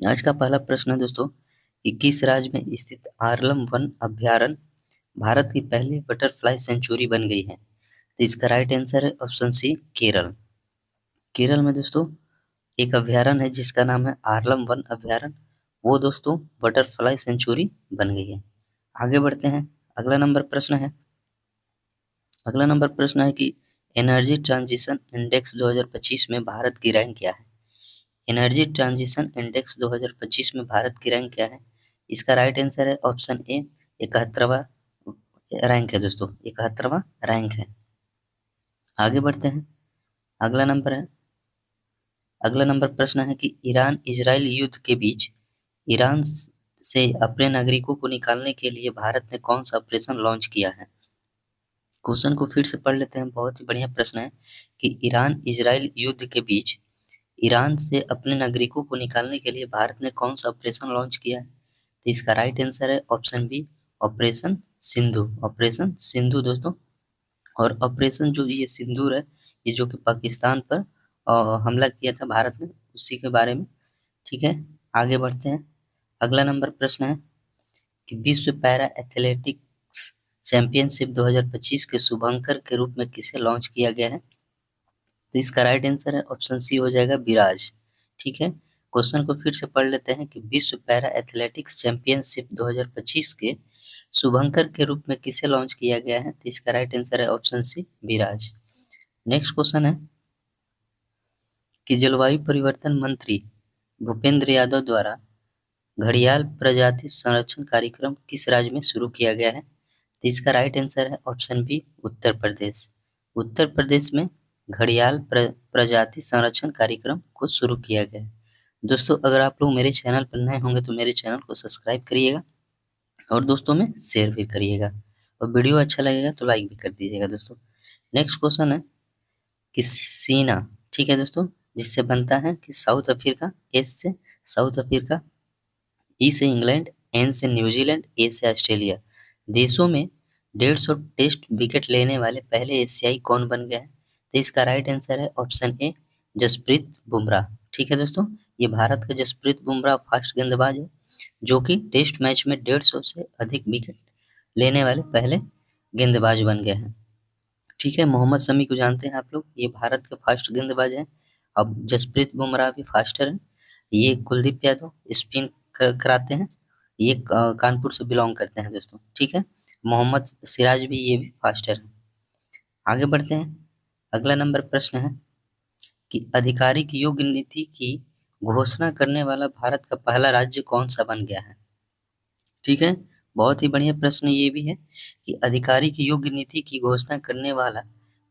आज का पहला प्रश्न है दोस्तों कि किस राज्य में स्थित आरलम वन अभयारण्य भारत की पहली बटरफ्लाई सेंचुरी बन गई है? तो इसका राइट आंसर है ऑप्शन सी, केरल। केरल में दोस्तों एक अभयारण्य है जिसका नाम है आरलम वन अभयारण्य। वो दोस्तों बटरफ्लाई सेंचुरी बन गई है। आगे बढ़ते हैं। अगला नंबर प्रश्न है अगला नंबर प्रश्न है कि एनर्जी ट्रांजिशन इंडेक्स 2025 में भारत की रैंक क्या है? एनर्जी ट्रांजिशन इंडेक्स 2025 में भारत की रैंक क्या है? इसका राइट आंसर है ऑप्शन ए, 71वां रैंक है दोस्तों, 71वां रैंक है। आगे बढ़ते हैं। अगला नंबर है अगला नंबर प्रश्न है कि ईरान इजराइल युद्ध के बीच ईरान से अपने नागरिकों को निकालने के लिए भारत ने कौन सा ऑपरेशन लॉन्च किया है? क्वेश्चन को फिर से पढ़ लेते हैं, बहुत ही बढ़िया प्रश्न है कि ईरान इजराइल युद्ध के बीच ईरान से अपने नागरिकों को निकालने के लिए भारत ने कौन सा ऑपरेशन लॉन्च किया है? तो इसका राइट आंसर है option B, operation Sindhu. Operation Sindhu दोस्तों। और ऑपरेशन जो ये सिंदूर है, ये जो कि पाकिस्तान पर हमला किया था भारत ने, उसी के बारे में। ठीक है, आगे बढ़ते हैं। अगला नंबर प्रश्न है कि विश्व पैरा एथलेटिक्स चैंपियनशिप 2025 के शुभंकर के रूप में किसे लॉन्च किया गया है? तो इसका राइट आंसर है ऑप्शन सी हो जाएगा, विराज। ठीक है, क्वेश्चन को फिर से पढ़ लेते हैं कि विश्व पैरा एथलेटिक्स चैंपियनशिप 2025 के शुभंकर के रूप में किसे लॉन्च किया गया है? तो इसका राइट आंसर है ऑप्शन सी, विराज। नेक्स्ट क्वेश्चन है कि जलवायु परिवर्तन मंत्री भूपेंद्र यादव द्वारा घड़ियाल प्रजाति संरक्षण कार्यक्रम किस राज्य में शुरू किया गया है? तो इसका राइट आंसर है ऑप्शन बी, उत्तर प्रदेश। उत्तर प्रदेश में घड़ियाल प्रजाति संरक्षण कार्यक्रम को शुरू किया गया है। दोस्तों, अगर आप लोग मेरे चैनल पर नए होंगे तो मेरे चैनल को सब्सक्राइब करिएगा और दोस्तों में शेयर भी करिएगा, और वीडियो अच्छा लगेगा तो लाइक भी कर दीजिएगा दोस्तों। नेक्स्ट क्वेश्चन है कि सीना, ठीक है दोस्तों, जिससे बनता है कि साउथ अफ्रीका, एस से साउथ अफ्रीका, ई से इंग्लैंड, एन से न्यूजीलैंड, ए से ऑस्ट्रेलिया, देशों में 150 टेस्ट विकेट लेने वाले पहले एशियाई कौन बन गए हैं? तो इसका राइट आंसर है ऑप्शन ए, जसप्रीत बुमराह। ठीक है दोस्तों, ये भारत का जसप्रीत बुमराह फास्ट गेंदबाज है जो कि टेस्ट मैच में 150 से अधिक विकेट लेने वाले पहले गेंदबाज बन गए हैं। ठीक है, मोहम्मद शमी को जानते हैं आप लोग, ये भारत के फास्ट गेंदबाज हैं। अब जसप्रीत बुमराह भी फास्टर हैं। ये कुलदीप यादव स्पिन कराते हैं। ये कानपुर से बिलोंग करते हैं दोस्तों। ठीक है, मोहम्मद सिराज भी, ये भी फास्टर हैं। आगे बढ़ते हैं। अगला नंबर प्रश्न है कि आधिकारिक योग नीति की घोषणा करने वाला भारत का पहला राज्य कौन सा बन गया है? ठीक है, बहुत ही बढ़िया प्रश्न ये भी है कि आधिकारिक योग नीति की घोषणा करने वाला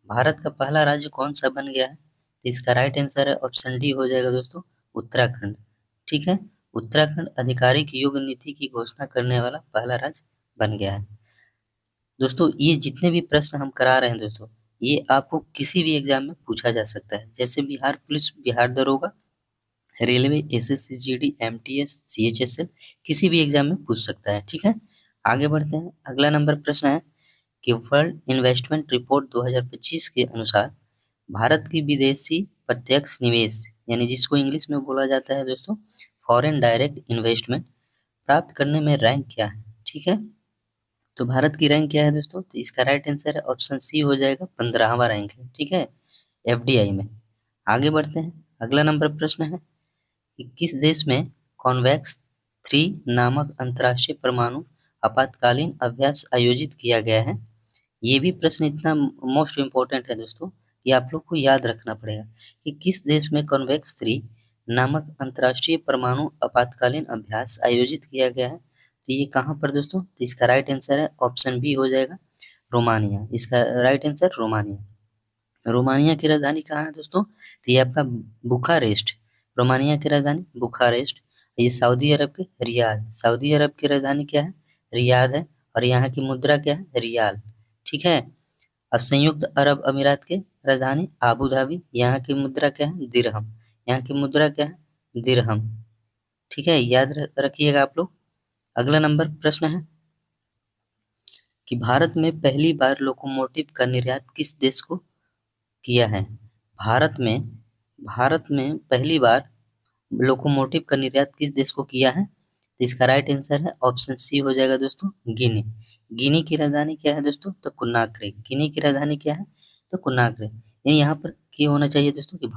भारत का पहला राज्य कौन सा बन गया है? तो इसका राइट आंसर है ऑप्शन डी हो जाएगा दोस्तों, उत्तराखंड। ठीक है, उत्तराखंड आधिकारिक योग नीति की घोषणा करने वाला पहला राज्य बन गया है। दोस्तों, ये जितने भी प्रश्न हम करा रहे हैं दोस्तों, ये आपको किसी भी एग्जाम में पूछा जा सकता है, जैसे बिहार पुलिस, बिहार दरोगा, railway, SSC, GD, MTS, CHSL, किसी भी एग्जाम में पूछ सकता है। ठीक है, आगे बढ़ते हैं। अगला नंबर प्रश्न है कि वर्ल्ड इन्वेस्टमेंट रिपोर्ट 2025 के अनुसार भारत की विदेशी प्रत्यक्ष निवेश, यानी जिसको इंग्लिश में बोला जाता है दोस्तों फॉरेन डायरेक्ट इन्वेस्टमेंट, प्राप्त करने में रैंक क्या है? ठीक है, तो भारत की रैंक क्या है दोस्तों? तो इसका राइट आंसर है ऑप्शन सी हो जाएगा, 15वां रैंक है। ठीक है, एफडीआई में। आगे बढ़ते हैं। अगला नंबर प्रश्न है कि किस देश में कॉन्वेक्स थ्री नामक अंतर्राष्ट्रीय परमाणु आपातकालीन अभ्यास आयोजित किया गया है? ये भी प्रश्न इतना मोस्ट इम्पोर्टेंट है दोस्तों, ये आप लोग को याद रखना पड़ेगा कि किस देश में कॉन्वेक्स थ्री नामक अंतर्राष्ट्रीय परमाणु आपातकालीन अभ्यास आयोजित किया गया है? तो ये कहाँ पर दोस्तों? तो इसका राइट आंसर है ऑप्शन बी हो जाएगा, रोमानिया। इसका राइट आंसर रोमानिया। रोमानिया की राजधानी कहाँ है दोस्तों? तो ये आपका बुखारेस्ट। रोमानिया की राजधानी बुखारेस्ट। ये सऊदी अरब के रियाद, सऊदी अरब की राजधानी क्या है? रियाद है। और यहाँ की मुद्रा क्या है? रियाल। ठीक है, और संयुक्त अरब अमीरात के राजधानी आबू धाबी, यहाँ की मुद्रा क्या है? दिरहम। यहाँ की मुद्रा क्या है? दिरहम। ठीक है, याद रखिएगा आप लोग। अगला नंबर प्रश्न है कि भारत में पहली बार लोकोमोटिव का निर्यात किस देश को किया है? भारत में पहली बार लोकोमोटिव का निर्यात किस देश को किया है? तो इसका राइट आंसर है ऑप्शन सी हो जाएगा दोस्तों, गिनी। गिनी की राजधानी क्या है दोस्तों? तो कुन्नाक्रे। गिनी की राजधानी क्या है? तो कुन्नाक्रे। यानी यहाँ पर ये होना चाहिए दोस्तों कि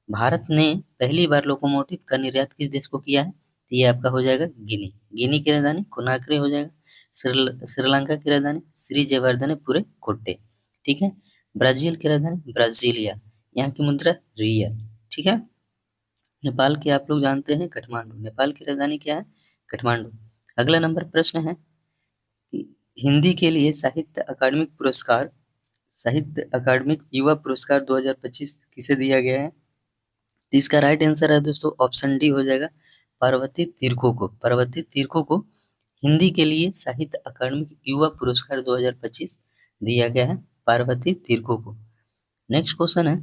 भारत ने पहली बार लोकोमोटिव का निर्यात किस देश को किया है? तो ये आपका हो जाएगा गिनी। गिनी की राजधानी कुनाक्रे हो जाएगा। श्रीलंका की राजधानी श्री जयवर्धनेपुरे कोट्टे। ठीक है। ब्राजील की राजधानी ब्राजीलिया। यहाँ की मुद्रा रियल। ठीक है। नेपाल की आप लोग जानते हैं काठमांडू। नेपाल की राजधानी क्या है? काठमांडू। अगला नंबर प्रश्न है कि हिंदी के लिए साहित्य अकादमिक युवा पुरस्कार 2025 किसे दिया गया है? तो इसका राइट आंसर है दोस्तों ऑप्शन डी हो जाएगा, पार्वती तीर्खों को। पार्वती तीर्खों को हिंदी के लिए साहित्य अकादमी युवा पुरस्कार 2025 दिया गया है, पार्वती तीर्खों को। नेक्स्ट क्वेश्चन है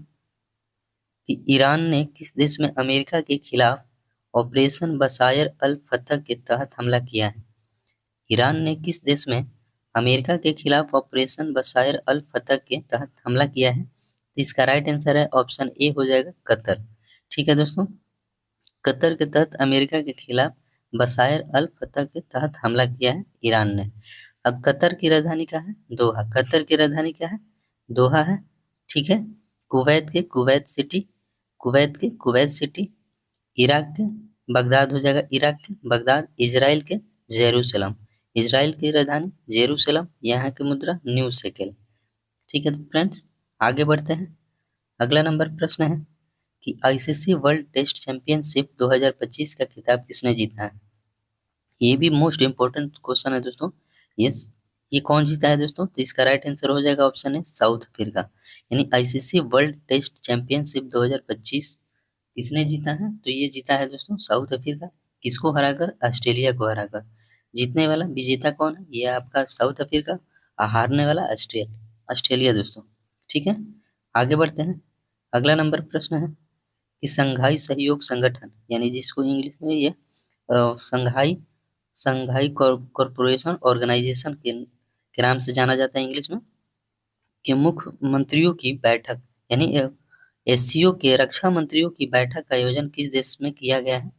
कि ईरान ने किस देश में अमेरिका के खिलाफ ऑपरेशन बसायर अल फतह के तहत हमला किया है? ईरान ने किस देश में अमेरिका के खिलाफ ऑपरेशन बसायर अल फतह के तहत हमला किया है? तो इसका राइट आंसर है ऑप्शन ए हो जाएगा, कतर। ठीक है दोस्तों, कतर के तहत अमेरिका के खिलाफ बसायर अल फतह के तहत हमला किया है ईरान ने। अब कतर की राजधानी क्या है? दोहा। कतर की राजधानी क्या है? दोहा है। ठीक है। कुवैत के कुवैत सिटी, इराक के बगदाद हो जाएगा, इराक के बगदाद, इजराइल के जेरूसलम। इजराइल की राजधानी जेरूसलम, यहाँ की मुद्रा न्यू शेकेल। ठीक है तो फ्रेंड्स, आगे बढ़ते हैं। अगला नंबर प्रश्न है कि आईसीसी वर्ल्ड टेस्ट चैंपियनशिप 2025 का खिताब किसने जीता है? ये भी मोस्ट इंपॉर्टेंट क्वेश्चन है दोस्तों। यस, ये कौन जीता है दोस्तों? तो इसका राइट आंसर हो जाएगा ऑप्शन है साउथ अफ्रीका। यानी आईसीसी वर्ल्ड टेस्ट चैंपियनशिप 2025 किसने जीता है? तो ये जीता है दोस्तों साउथ अफ्रीका। किसको हराकर? ऑस्ट्रेलिया को हराकर। जीतने वाला विजेता कौन है? ये आपका साउथ अफ्रीका, और हारने वाला ऑस्ट्रेलिया दोस्तों। ठीक है, आगे बढ़ते हैं। अगला नंबर प्रश्न है कि संघाई सहयोग संगठन, यानी जिसको इंग्लिश में ये संघाई संघाई कॉरपोरेशन ऑर्गेनाइजेशन के नाम से जाना जाता है इंग्लिश में, के मुख्य मंत्रियों की बैठक, यानी एससीओ के रक्षा मंत्रियों की बैठक का आयोजन किस देश में किया गया है?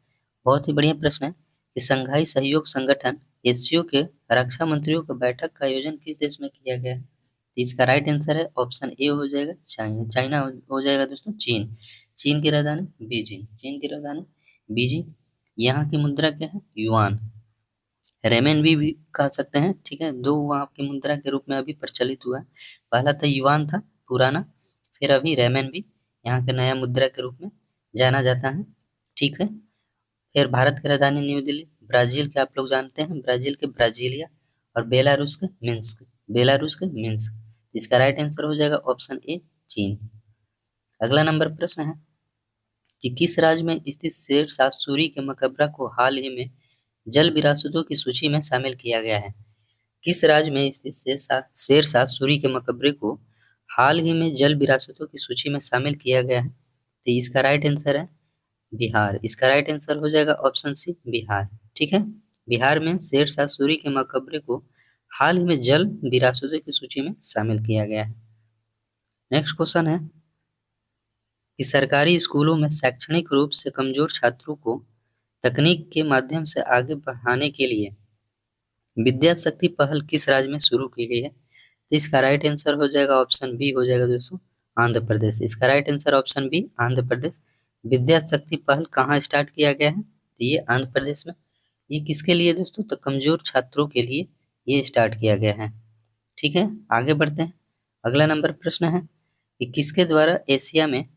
बहुत ही बढ़िया प्रश्न है कि संघाई सहयोग संगठन एससीओ के रक्षा मंत्रियों की बैठक का आयोजन किस देश में किया गया है? तो इसका राइट आंसर है ऑप्शन ए हो जाएगा, चाइना। चाइना हो जाएगा दोस्तों, चीन। चीन की राजधानी बीजिंग। चीन की राजधानी बीजिंग। यहाँ की मुद्रा क्या है? युआन। रेमेन भी कह सकते हैं। ठीक है, दो वहाँ की मुद्रा के रूप में अभी प्रचलित हुआ है। पहला था युआन था पुराना, फिर अभी रेमेन भी यहाँ के नया मुद्रा के रूप में जाना जाता है। ठीक है। फिर भारत की राजधानी न्यू दिल्ली। ब्राजील के आप लोग जानते हैं, ब्राजील के ब्राजीलिया, और बेलारूस के मिन्स्क। बेलारूस के मिन्स्क। इसका राइट आंसर हो जाएगा ऑप्शन ए, चीन। अगला नंबर प्रश्न है कि किस राज्य में स्थित शेरशाह सूरी के मकबरा को हाल ही में जल विरासतों की सूची में शामिल किया गया है? किस राज्य में स्थित शेरशाह सूरी के मकबरे को हाल ही में जल विरासतों की सूची में शामिल किया गया है? तो इसका राइट आंसर है बिहार। इसका राइट आंसर हो जाएगा ऑप्शन सी, बिहार। ठीक है, बिहार में शेरशाह सूरी के मकबरे को हाल ही में जल विरासतों की सूची में शामिल किया गया है। नेक्स्ट क्वेश्चन है कि सरकारी स्कूलों में शैक्षणिक रूप से कमजोर छात्रों को तकनीक के माध्यम से आगे बढ़ाने के लिए विद्या शक्ति पहल किस राज्य में शुरू की गई है? तो इसका राइट आंसर हो जाएगा ऑप्शन बी हो जाएगा दोस्तों, आंध्र प्रदेश। इसका right answer option B, Andhra Pradesh. Vidya Shakti पहल कहाँ स्टार्ट किया गया है? तो ये आंध्र प्रदेश में। ये किसके लिए दोस्तों? तो कमजोर छात्रों के लिए ये स्टार्ट किया गया है। ठीक है, आगे बढ़ते हैं। अगला नंबर प्रश्न है कि किसके द्वारा एशिया में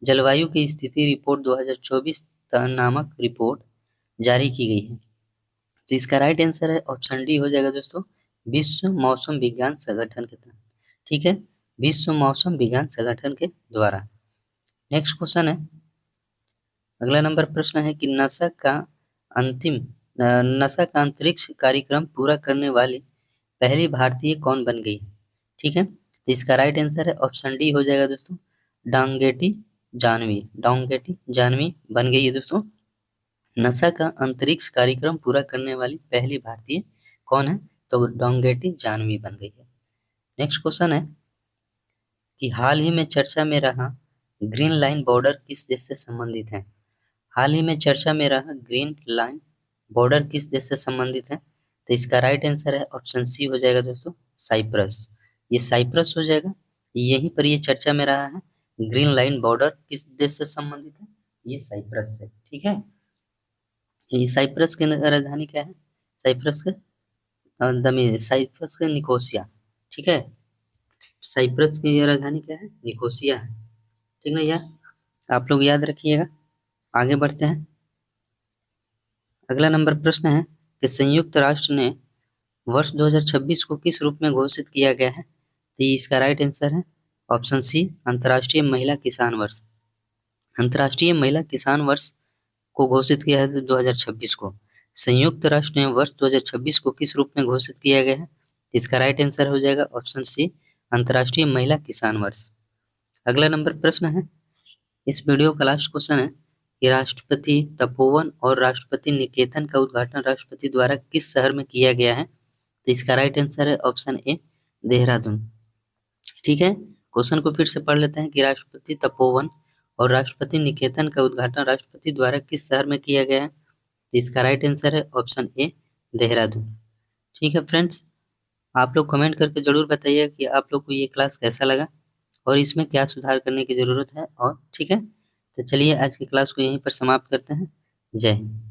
जलवायु की स्थिति रिपोर्ट 2024 नामक रिपोर्ट जारी की गई है? तो इसका राइट आंसर है ऑप्शन डी हो जाएगा दोस्तों, विश्व मौसम विज्ञान संगठन के तहत। ठीक है, विश्व मौसम विज्ञान संगठन के द्वारा। नेक्स्ट क्वेश्चन है, अगला नंबर प्रश्न है कि नासा का अंतरिक्ष कार्यक्रम पूरा करने वाली पहली भारतीय कौन बन गई? ठीक है, तो इसका राइट आंसर है ऑप्शन डी हो जाएगा दोस्तों, डांगेटी जानवी। डांगेटी जानवी बन गई है दोस्तों। नासा का अंतरिक्ष कार्यक्रम पूरा करने वाली पहली भारतीय कौन है? तो डोंगेटी जानवी बन गई है। नेक्स्ट क्वेश्चन है कि हाल ही में चर्चा में रहा ग्रीन लाइन बॉर्डर किस देश से संबंधित है? हाल ही में चर्चा में रहा ग्रीन लाइन बॉर्डर किस देश से संबंधित है? तो इसका राइट आंसर है ऑप्शन सी हो जाएगा दोस्तों, साइप्रस। ये साइप्रस हो जाएगा। यहीं पर ये चर्चा में रहा है ग्रीन लाइन बॉर्डर किस देश से संबंधित है? ये साइप्रस से। ठीक है, ये साइप्रस की राजधानी क्या है? साइप्रस के दमी साइप्रस के निकोसिया। ठीक है, साइप्रस की ये राजधानी क्या है? निकोसिया है। ठीक ना यार, आप लोग याद रखिएगा। आगे बढ़ते हैं। अगला नंबर प्रश्न है कि संयुक्त राष्ट्र ने वर्ष 2026 को किस रूप में घोषित किया गया है? तो इसका राइट आंसर है ऑप्शन सी, अंतर्राष्ट्रीय महिला किसान वर्ष। अंतर्राष्ट्रीय महिला किसान वर्ष को घोषित किया है 2026 को। संयुक्त राष्ट्र ने वर्ष 2026 को किस रूप में घोषित किया गया है? इसका राइट आंसर हो जाएगा ऑप्शन सी, अंतर्राष्ट्रीय महिला किसान वर्ष। अगला नंबर प्रश्न है, इस वीडियो का लास्ट क्वेश्चन है कि राष्ट्रपति तपोवन और राष्ट्रपति निकेतन का उद्घाटन राष्ट्रपति द्वारा किस शहर में किया गया है? तो इसका राइट आंसर है ऑप्शन ए, देहरादून। ठीक है, क्वेश्चन को फिर से पढ़ लेते हैं कि राष्ट्रपति तपोवन और राष्ट्रपति निकेतन का उद्घाटन राष्ट्रपति द्वारा किस शहर में किया गया है? तो इसका राइट आंसर है ऑप्शन ए, देहरादून। ठीक है फ्रेंड्स, आप लोग कमेंट करके जरूर बताइए कि आप लोग को ये क्लास कैसा लगा और इसमें क्या सुधार करने की ज़रूरत है। और ठीक है, तो चलिए आज की क्लास को यहीं पर समाप्त करते हैं। जय हिंद।